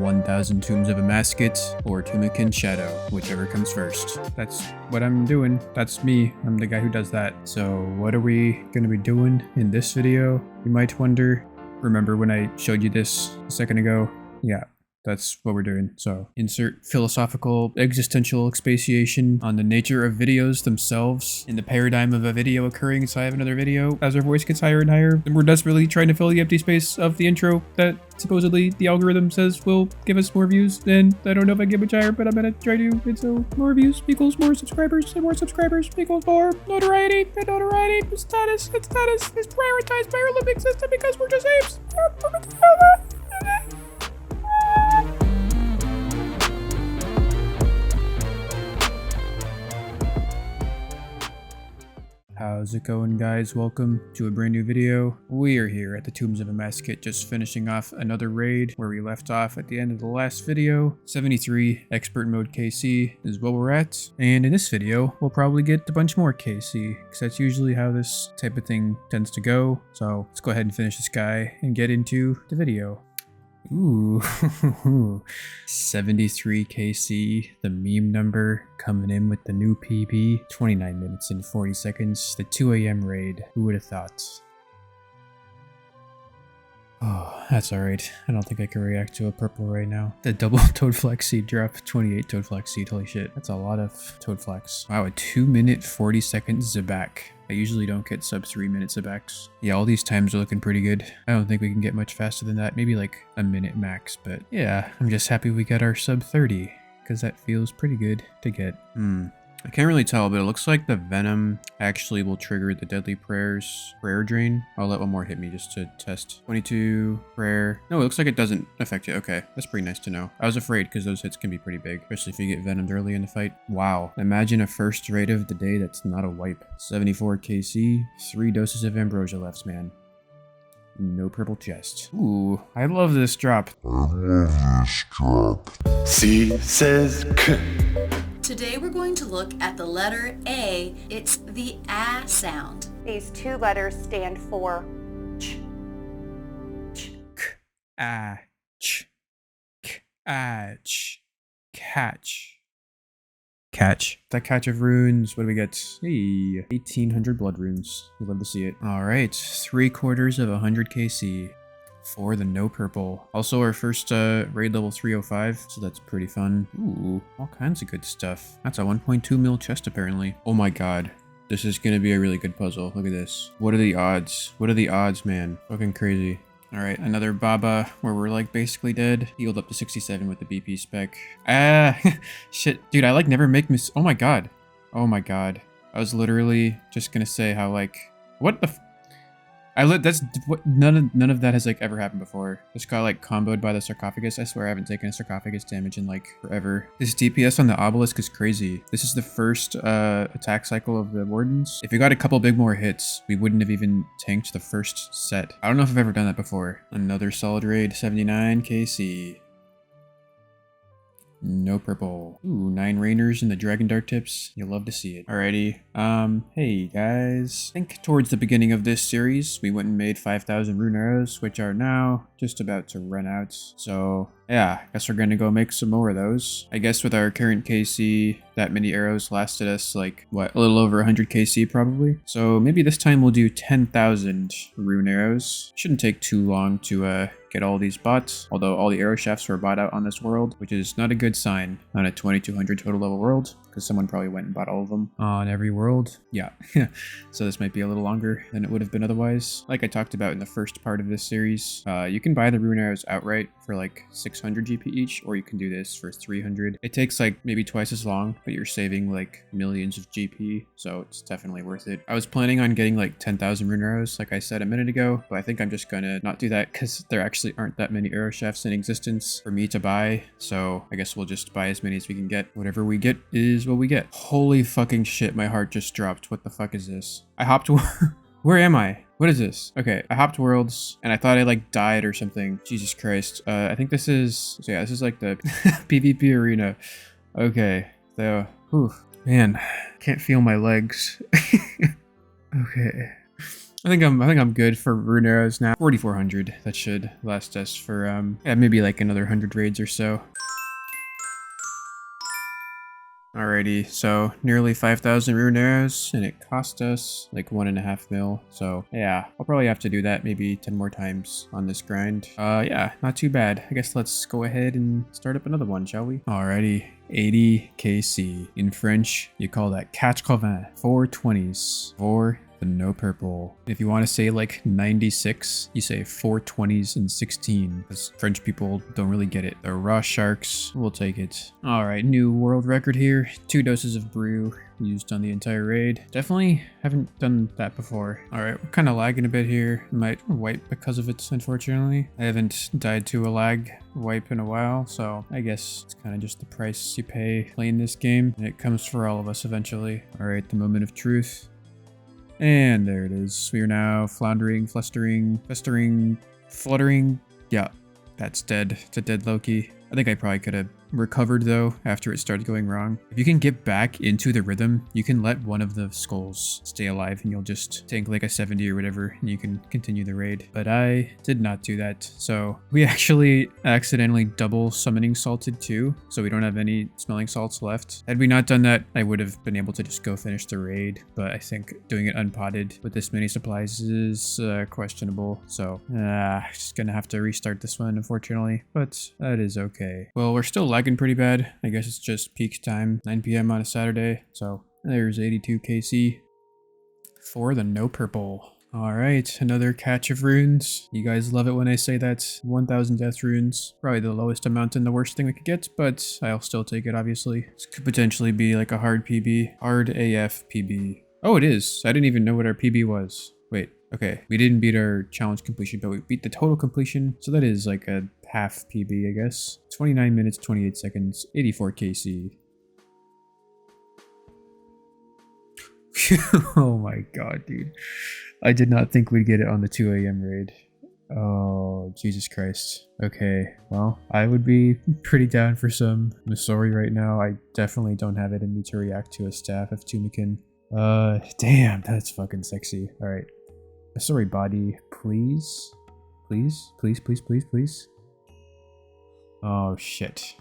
1000 Tombs of Amascut or Tumeken Shadow, whichever comes first. That's what I'm doing. That's me. I'm the guy who does that. So what are we gonna be doing in this video? You might wonder. Remember when I showed you this a second ago? Yeah. That's what we're doing. So insert philosophical existential expatiation on the nature of videos themselves in the paradigm of a video occurring inside of another video. As our voice gets higher and higher, and we're desperately trying to fill the empty space of the intro that supposedly the algorithm says will give us more views. And I don't know if I get much higher, but I'm gonna try to. And so more views equals more subscribers, and more subscribers equals more notoriety, and notoriety is status, and status is prioritized by our living system because we're just apes. How's it going, guys? Welcome to a brand new video. We are here at the Tombs of Amascut, just finishing off another raid where we left off at the end of the last video. 73 expert mode KC is what we're at, and in this video we'll probably get a bunch more KC because that's usually how this type of thing tends to go. So let's go ahead and finish this guy and get into the video. Ooh, 73 KC, the meme number coming in with the new PB. 29 minutes and 40 seconds, the 2 AM raid. Who would have thought? Oh, that's alright. I don't think I can react to a purple right now. The double toad flax seed drop, 28 toad flax seed, holy shit. That's a lot of toad flax. Wow, a 2 minute 40 second Zabak. I usually don't get sub 3 minute Zabaks. Yeah, all these times are looking pretty good. I don't think we can get much faster than that. Maybe like a minute max, but yeah, I'm just happy we got our sub 30 because that feels pretty good to get. I can't really tell, but it looks like the Venom actually will trigger the Deadly Prayer's Prayer Drain. I'll let one more hit me just to test. 22, Prayer. No, it looks like it doesn't affect it. Okay, that's pretty nice to know. I was afraid because those hits can be pretty big, especially if you get Venomed early in the fight. Wow. Imagine a first raid of the day that's not a wipe. 74 KC, 3 doses of Ambrosia left, man. No purple chest. Ooh, I love this drop. C says K. Today we're going to look at the letter A. It's the A sound. These two letters stand for ch. K, ch, k, ch, catch. Catch. That catch of runes. What do we get? Hey, 1800 blood runes. We'd love to see it. All right, 3/4 of 100 KC. For the no purple. Also our first raid level 305, so that's pretty fun. Ooh, all kinds of good stuff. That's a 1.2 mil chest apparently. Oh my god. This is gonna be a really good puzzle. Look at this. What are the odds? What are the odds, man? Fucking crazy. Alright, another Baba where we're like basically dead. Healed up to 67 with the BP spec. Ah, shit. Dude, I like never make oh my god. Oh my god. I was literally just gonna say how like, what the that's what none of that has like ever happened before. Just got like comboed by the sarcophagus. I swear I haven't taken a sarcophagus damage in like forever. This DPS on the obelisk is crazy. This is the first attack cycle of the wardens. If we got a couple big more hits, we wouldn't have even tanked the first set. I don't know if I've ever done that before. Another solid raid, 79 KC. No purple. Ooh, 9 Rainers and the Dragon Dart tips. You'll love to see it. Alrighty. Hey guys. I think towards the beginning of this series, we went and made 5,000 rune arrows, which are now just about to run out. So yeah, I guess we're gonna go make some more of those. I guess with our current KC, that many arrows lasted us like, what, a little over 100 KC probably? So maybe this time we'll do 10,000 rune arrows. Shouldn't take too long to get all these bots, although all the arrow shafts were bought out on this world, which is not a good sign on a 2200 total level world, because someone probably went and bought all of them on every world. Yeah, so this might be a little longer than it would have been otherwise. Like I talked about in the first part of this series, you can buy the rune arrows outright for like 600 GP each, or you can do this for 300. It takes like maybe twice as long, but you're saving like millions of GP, so it's definitely worth it. I was planning on getting like 10,000 rune arrows, like I said a minute ago, but I think I'm just gonna not do that because there actually aren't that many arrow shafts in existence for me to buy, so I guess we'll just buy as many as we can get. Whatever we get is what we get. Holy fucking shit, my heart just dropped. What the fuck is this? I hopped where am I? What is this? Okay, I hopped worlds and I thought I like died or something. Jesus Christ. I think this is, so yeah, this is like the PvP arena. Okay, so, whew. Man, can't feel my legs. Okay. I think I'm good for rune arrows now. 4,400. That should last us for yeah, maybe like another 100 raids or so. Alrighty, so nearly 5,000 rune arrows, and it cost us like 1.5 mil. So yeah, I'll probably have to do that maybe 10 more times on this grind. Yeah, not too bad. I guess let's go ahead and start up another one, shall we? Alrighty, 80 KC. In French, you call that 80, 420s, for the no purple. If you want to say like 96, you say 420s and 16, because French people don't really get it. They're raw sharks. We'll take it. All right, new world record here. 2 doses of brew used on the entire raid. Definitely haven't done that before. All right, we're kind of lagging a bit here. Might wipe because of it, unfortunately. I haven't died to a lag wipe in a while, so I guess it's kind of just the price you pay playing this game, and it comes for all of us eventually. All right, the moment of truth. And there it is. We are now floundering, flustering, festering, fluttering. Yeah, that's dead. It's a dead Loki. I think I probably could have recovered though after it started going wrong. If you can get back into the rhythm, you can let one of the skulls stay alive and you'll just tank like a 70 or whatever and you can continue the raid. But I did not do that. So we actually accidentally double summoning salted too. So we don't have any smelling salts left. Had we not done that, I would have been able to just go finish the raid. But I think doing it unpotted with this many supplies is questionable. So just gonna have to restart this one unfortunately, but that is okay. Well, we're still lagging pretty bad. I guess it's just peak time, 9 p.m. on a Saturday. So there's 82 KC for the no purple. All right, another catch of runes. You guys love it when I say that. 1,000 death runes. Probably the lowest amount and the worst thing we could get, but I'll still take it, obviously. This could potentially be like a hard PB. Hard AF PB. Oh, it is. I didn't even know what our PB was. Wait, okay. We didn't beat our challenge completion, but we beat the total completion. So that is like a half PB, I guess. 29 minutes, 28 seconds, 84 KC. Oh my god, dude. I did not think we'd get it on the 2 a.m. raid. Oh, Jesus Christ. Okay, well, I would be pretty down for some Missouri right now. I definitely don't have it in me to react to a staff of Tumeken. Damn, that's fucking sexy. Alright. Missouri body, please. Please, please, please, please, please. Oh, shit.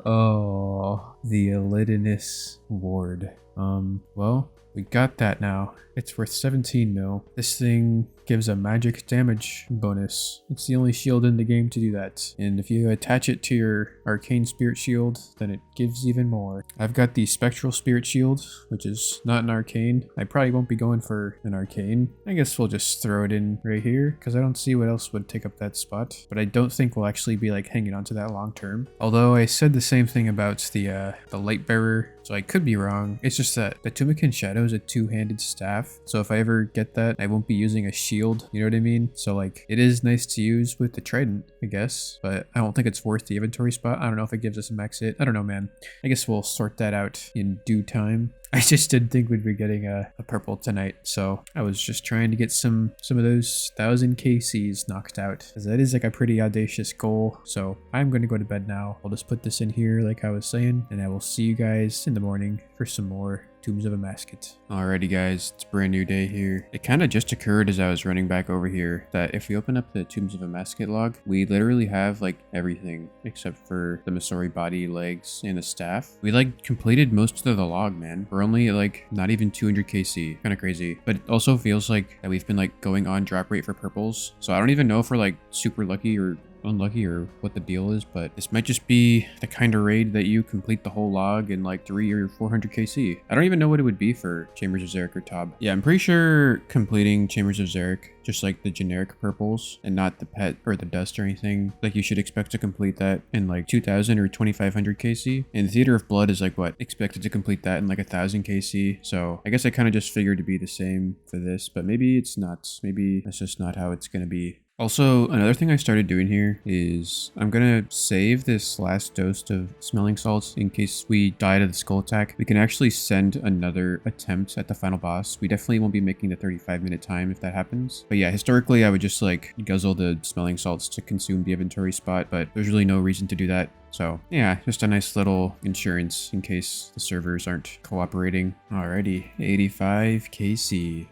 Oh, the Elidinous Ward. Well, we got that now. It's worth 17 mil. This thing gives a magic damage bonus. It's the only shield in the game to do that. And if you attach it to your arcane spirit shield, then it gives even more. I've got the spectral spirit shield, which is not an arcane. I probably won't be going for an arcane. I guess we'll just throw it in right here because I don't see what else would take up that spot. But I don't think we'll actually be like hanging on to that long term. Although I said the same thing about the light bearer, so I could be wrong. It's just that the Tumeken Shadow is a two-handed staff. So if I ever get that, I won't be using a shield, you know what I mean? So like, it is nice to use with the trident, I guess, but I don't think it's worth the inventory spot. I don't know if it gives us a max hit. I don't know, man. I guess we'll sort that out in due time. I just didn't think we'd be getting a purple tonight, so I was just trying to get some of those 1,000 KCs knocked out, because that is like a pretty audacious goal. So I'm going to go to bed now. I'll just put this in here like I was saying, and I will see you guys in the morning for some more Tombs of Amascut. Alrighty guys, it's a brand new day here. It kind of just occurred as I was running back over here that if we open up the Tombs of Amascut log, we literally have like everything except for the Missouri body, legs, and the staff. We like completed most of the log, man. We're only like not even 200 KC. Kind of crazy. But it also feels like that we've been like going on drop rate for purples. So I don't even know if we're like super lucky or unlucky or what the deal is, but this might just be the kind of raid that you complete the whole log in like 300 or 400 KC. I don't even know what it would be for Chambers of Xeric or Tob. Yeah, I'm pretty sure completing Chambers of Xeric, just like the generic purples and not the pet or the dust or anything, like you should expect to complete that in like 2000 or 2500 KC. And Theater of Blood is like what? Expected to complete that in like 1000 KC. So I guess I kind of just figured to be the same for this, but maybe it's not. Maybe that's just not how it's going to be. Also, another thing I started doing here is I'm gonna save this last dose of smelling salts in case we die to the skull attack. We can actually send another attempt at the final boss. We definitely won't be making the 35-minute time if that happens. But yeah, historically, I would just like guzzle the smelling salts to consume the inventory spot, but there's really no reason to do that. So yeah, just a nice little insurance in case the servers aren't cooperating. Alrighty, 85 KC.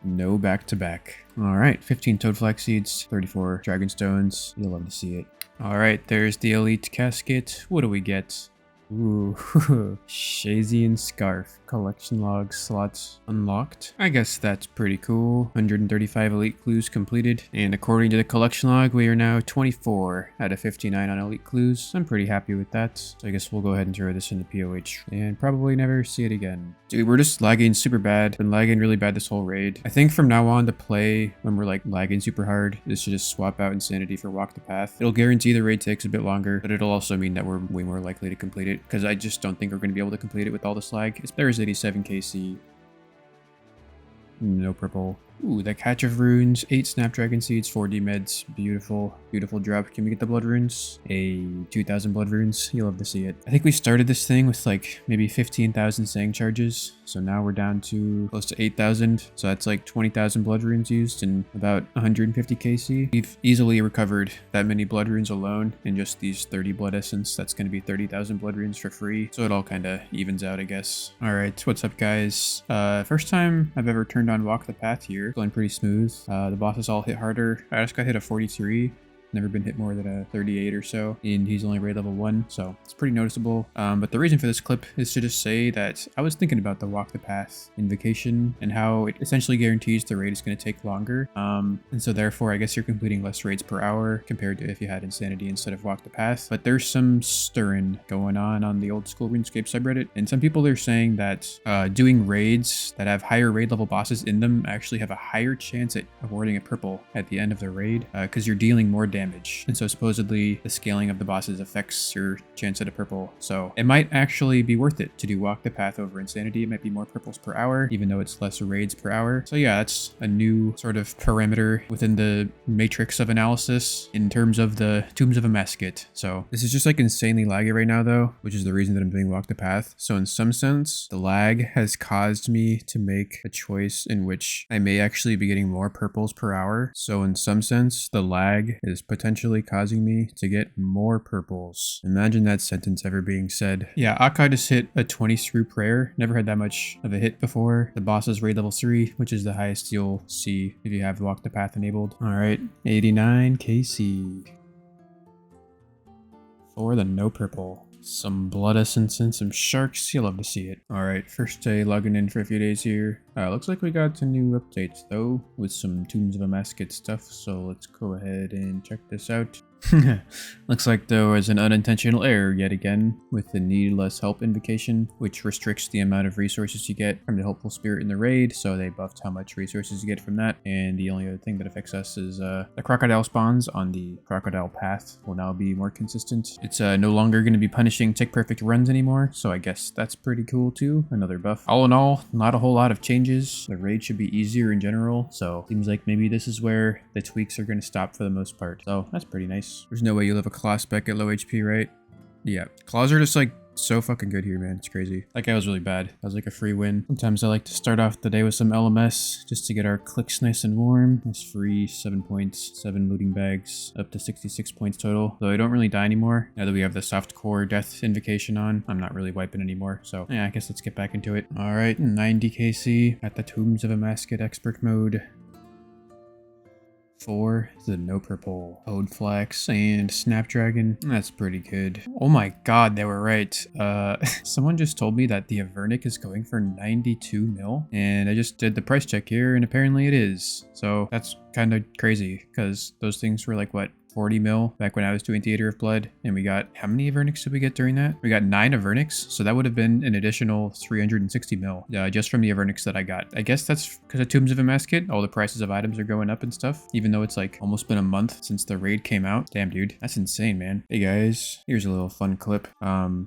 No back-to-back. All right, 15 toad flax seeds, 34 dragon stones. You'll love to see it. All right, there's the elite casket. What do we get? Ooh, Shazian Scarf. Collection log slots unlocked. I guess that's pretty cool. 135 elite clues completed. And according to the collection log, we are now 24 out of 59 on elite clues. I'm pretty happy with that. So I guess we'll go ahead and throw this in the POH and probably never see it again. Dude, we're just lagging super bad. Been lagging really bad this whole raid. I think from now on to play when we're like lagging super hard is to just swap out Insanity for Walk the Path. It'll guarantee the raid takes a bit longer, but it'll also mean that we're way more likely to complete it because I just don't think we're going to be able to complete it with all this lag. There's 87 KC. No purple. Ooh, that catch of runes, 8 snapdragon seeds, 4D meds. Beautiful, beautiful drop. Can we get the blood runes? 2,000 blood runes. You'll love to see it. I think we started this thing with like maybe 15,000 sang charges. So now we're down to close to 8,000. So that's like 20,000 blood runes used and about 150 KC. We've easily recovered that many blood runes alone in just these 30 blood essence. That's going to be 30,000 blood runes for free. So it all kind of evens out, I guess. All right, what's up, guys? First time I've ever turned on Walk the Path here. Going pretty smooth. The bosses all hit harder. I just got hit a 43. Never been hit more than a 38 or so, and he's only raid level 1, so it's pretty noticeable. But the reason for this clip is to just say that I was thinking about the Walk the Path invocation and how it essentially guarantees the raid is going to take longer. And so therefore, I guess you're completing less raids per hour compared to if you had Insanity instead of Walk the Path. But there's some stirring going on the old school RuneScape subreddit, and some people are saying that doing raids that have higher raid level bosses in them actually have a higher chance at awarding a purple at the end of the raid because you're dealing more damage. And so supposedly the scaling of the bosses affects your chance at a purple. So it might actually be worth it to do Walk the Path over Insanity. It might be more purples per hour, even though it's less raids per hour. So yeah, that's a new sort of parameter within the matrix of analysis in terms of the Tombs of Amascut. So this is just like insanely laggy right now though, which is the reason that I'm doing Walk the Path. So in some sense, the lag has caused me to make a choice in which I may actually be getting more purples per hour. So in some sense, the lag is potentially causing me to get more purples. Imagine that sentence ever being said. Yeah, Akai just hit a 20 screw prayer. Never had that much of a hit before. The boss is raid level 3, which is the highest you'll see if you have Walk the Path enabled. Alright, 89 KC. For the no purple. Some blood essence and some sharks. You'll love to see it. Alright, first day logging in for a few days here. Looks like we got some new updates though, with some Tombs of Amascut stuff, so let's go ahead and check this out. Looks like there was an unintentional error yet again with the need less help invocation, which restricts the amount of resources you get from the helpful spirit in the raid, so they buffed how much resources you get from that. And the only other thing that affects us is the crocodile spawns on the crocodile path will now be more consistent. It's no longer going to be punishing tick perfect runs anymore, so I guess that's pretty cool too. Another buff. All in all, not a whole lot of changes. The raid should be easier in general, so seems like maybe this is where the tweaks are going to stop for the most part. So that's pretty nice. There's no way you'll have a claw spec at low HP, right? Yeah. Claws are just like so fucking good here, man. It's crazy. That guy was really bad. That was like a free win. Sometimes I like to start off the day with some LMS just to get our clicks nice and warm. It's free 7 points, 7 looting bags, up to 66 points total. Though I don't really die anymore. Now that we have the soft core death invocation on, I'm not really wiping anymore. So yeah, I guess let's get back into it. All right, 90 KC at the Tombs of Amascut expert mode. For the no purple, toad flax and snapdragon. That's pretty good. Oh my god, they were right. Someone just told me that the Avernic is going for 92 mil, and I just did the price check here and apparently it is. So that's kind of crazy because those things were like what, 40 mil back when I was doing Theater of Blood. And we got, how many Avernix did we get during that? We got 9 Avernix. So that would have been an additional 360 mil just from the Avernix that I got. I guess that's because of Tombs of Amascut. All the prices of items are going up and stuff, even though it's like almost been a month since the raid came out. Damn, dude, that's insane, man. Hey guys, here's a little fun clip.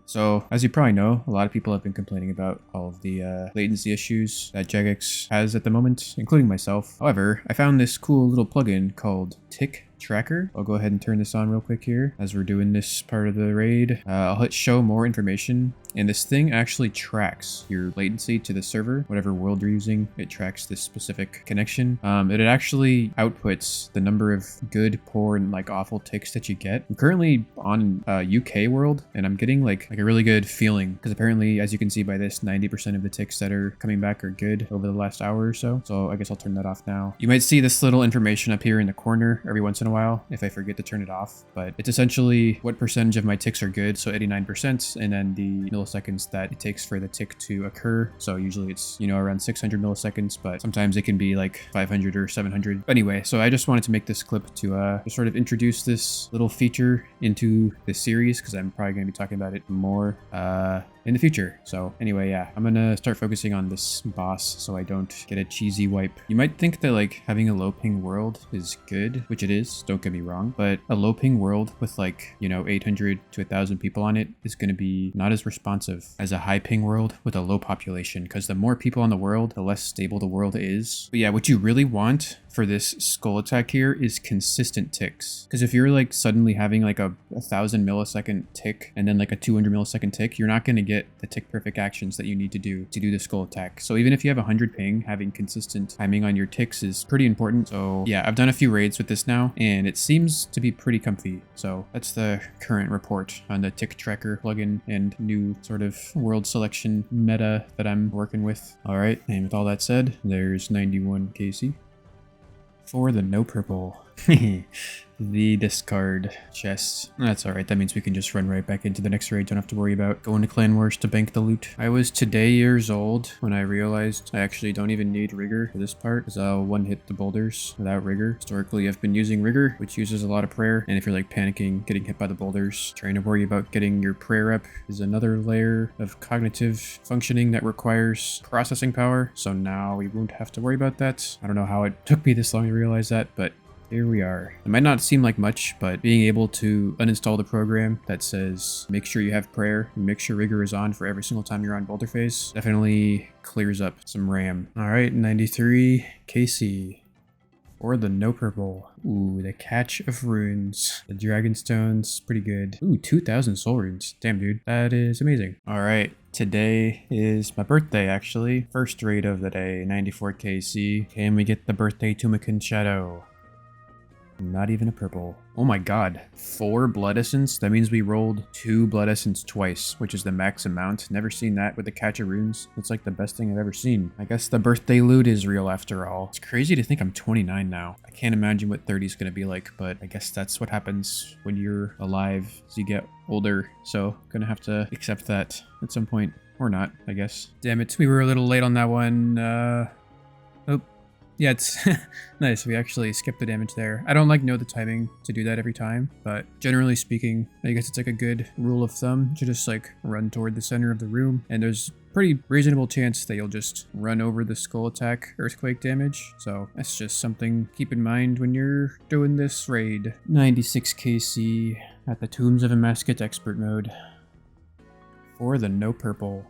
So as you probably know, a lot of people have been complaining about all of the latency issues that Jagex has at the moment, including myself. However, I found this cool little plugin called Tick Tracker. I'll go ahead and turn this on real quick here as we're doing this part of the raid. I'll hit show more information, and this thing actually tracks your latency to the server, whatever world you're using. It tracks this specific connection. It actually outputs the number of good, poor, and like awful ticks that you get. I'm currently on UK world, and I'm getting like a really good feeling because apparently, as you can see by this, 90% of the ticks that are coming back are good over the last hour or so. So I guess I'll turn that off now. You might see this little information up here in the corner every once in a while if I forget to turn it off, but it's essentially what percentage of my ticks are good, so 89%, and then the milliseconds that it takes for the tick to occur. So usually it's, you know, around 600 milliseconds, but sometimes it can be like 500 or 700. But anyway, so I just wanted to make this clip to sort of introduce this little feature into the series, because I'm probably going to be talking about it more in the future. So anyway, yeah, I'm gonna start focusing on this boss so I don't get a cheesy wipe. You might think that like having a low ping world is good, which it is, don't get me wrong, but a low ping world with like, you know, 800 to 1,000 people on it is going to be not as responsive as a high ping world with a low population, because the more people on the world, the less stable the world is. But yeah, what you really want for this skull attack here is consistent ticks, because if you're like suddenly having like a 1,000 millisecond tick and then like a 200 millisecond tick, you're not going to get the tick perfect actions that you need to do the skull attack. So even if you have 100 ping, having consistent timing on your ticks is pretty important. So yeah, I've done a few raids with this now and it seems to be pretty comfy. So that's the current report on the Tick Tracker plugin and new sort of world selection meta that I'm working with. All right, and with all that said, there's 91 KC. For the no purple, the discard chest. That's alright, that means we can just run right back into the next raid. Don't have to worry about going to Clan Wars to bank the loot. I was today years old when I realized I actually don't even need rigor for this part, because I'll one hit the boulders without rigor. Historically, I've been using rigor, which uses a lot of prayer, and if you're like panicking, getting hit by the boulders, trying to worry about getting your prayer up is another layer of cognitive functioning that requires processing power, so now we won't have to worry about that. I don't know how it took me this long to realize that, but here we are. It might not seem like much, but being able to uninstall the program that says make sure you have prayer and make sure rigor is on for every single time you're on boulder phase definitely clears up some RAM. All right, 93 KC. Or the no purple. Ooh, the Catch of Runes. The Dragonstone's pretty good. Ooh, 2,000 soul runes. Damn, dude. That is amazing. All right. Today is my birthday, actually. First raid of the day, 94 KC. Can we get the birthday Tumeken shadow? Not even a purple. Oh my god. 4 blood essence? That means we rolled 2 blood essence twice, which is the max amount. Never seen that with the Catch of Runes. It's like the best thing I've ever seen. I guess the birthday loot is real after all. It's crazy to think I'm 29 now. I can't imagine what 30 is going to be like, but I guess that's what happens when you're alive as you get older. So gonna have to accept that at some point. Or not, I guess. Damn it, we were a little late on that one. Oh. Yeah, it's nice. We actually skipped the damage there. I don't like know the timing to do that every time, but generally speaking, I guess it's like a good rule of thumb to just like run toward the center of the room, and there's pretty reasonable chance that you'll just run over the skull attack earthquake damage. So that's just something to keep in mind when you're doing this raid. 96 KC at the Tombs of Amascut expert mode. For the no purple.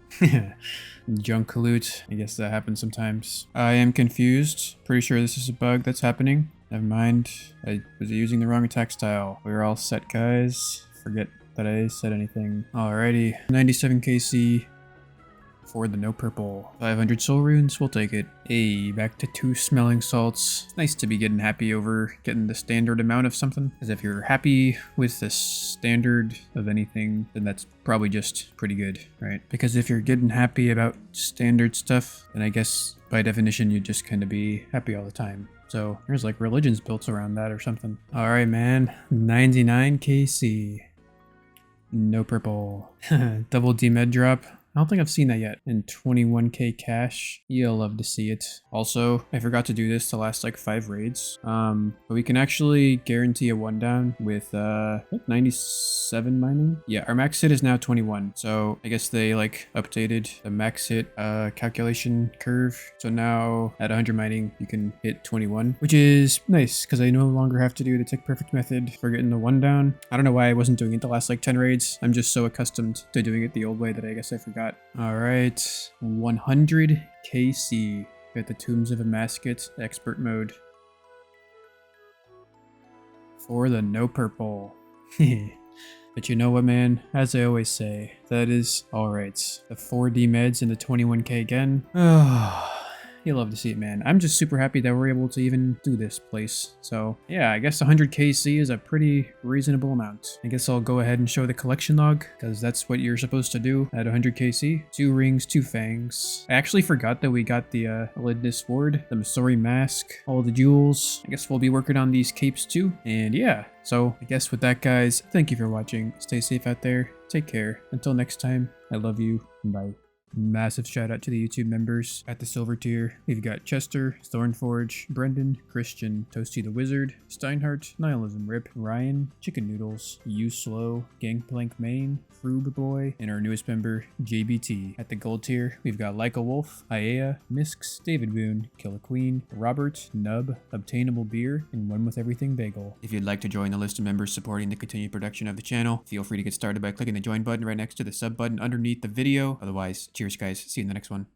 Junk loot. I guess that happens sometimes. I am confused. Pretty sure this is a bug that's happening. Never mind. I was using the wrong attack style. We're all set, guys. Forget that I said anything. Alrighty. 97 KC. For the no purple. 500 soul runes, we'll take it. Hey, back to 2 smelling salts. It's nice to be getting happy over getting the standard amount of something. Because if you're happy with the standard of anything, then that's probably just pretty good, right? Because if you're getting happy about standard stuff, then I guess by definition you'd just kind of be happy all the time. So there's like religions built around that or something. Alright, man. 99 KC. No purple. Double D med drop. I don't think I've seen that yet. And 21k cash. You'll love to see it. Also, I forgot to do this to last like 5 raids. But we can actually guarantee a 1 down with 97 mining. Yeah, our max hit is now 21. So I guess they like updated the max hit calculation curve. So now at 100 mining, you can hit 21, which is nice because I no longer have to do the tick perfect method for getting the 1 down. I don't know why I wasn't doing it the last like 10 raids. I'm just so accustomed to doing it the old way that I guess I forgot. All right, 100 KC. Got the Tombs of Amascut expert mode for the no purple. But you know what, man? As I always say, that is alright. The 4D meds and the 21k again. Oh, you love to see it, man. I'm just super happy that we're able to even do this place. So yeah, I guess 100 KC is a pretty reasonable amount. I guess I'll go ahead and show the collection log because that's what you're supposed to do at 100 KC. 2 rings, 2 fangs. I actually forgot that we got the Elidna sword, the Masori mask, all the jewels. I guess we'll be working on these capes too. And yeah, so I guess with that, guys, thank you for watching. Stay safe out there. Take care. Until next time, I love you. Bye. Massive shout out to the YouTube members at the silver tier. We've got Chester, Thornforge, Brendan, Christian, Toasty the Wizard, Steinhardt, Nihilism Rip, Ryan, Chicken Noodles, You Slow, Gangplank Main, Froob Boy, and our newest member, JBT. At the gold tier, we've got Like a Wolf, Iea, Misks, David Boone, Killer Queen, Robert, Nub, Obtainable Beer, and One with Everything Bagel. If you'd like to join the list of members supporting the continued production of the channel, feel free to get started by clicking the join button right next to the sub button underneath the video. Otherwise, cheers guys, see you in the next one.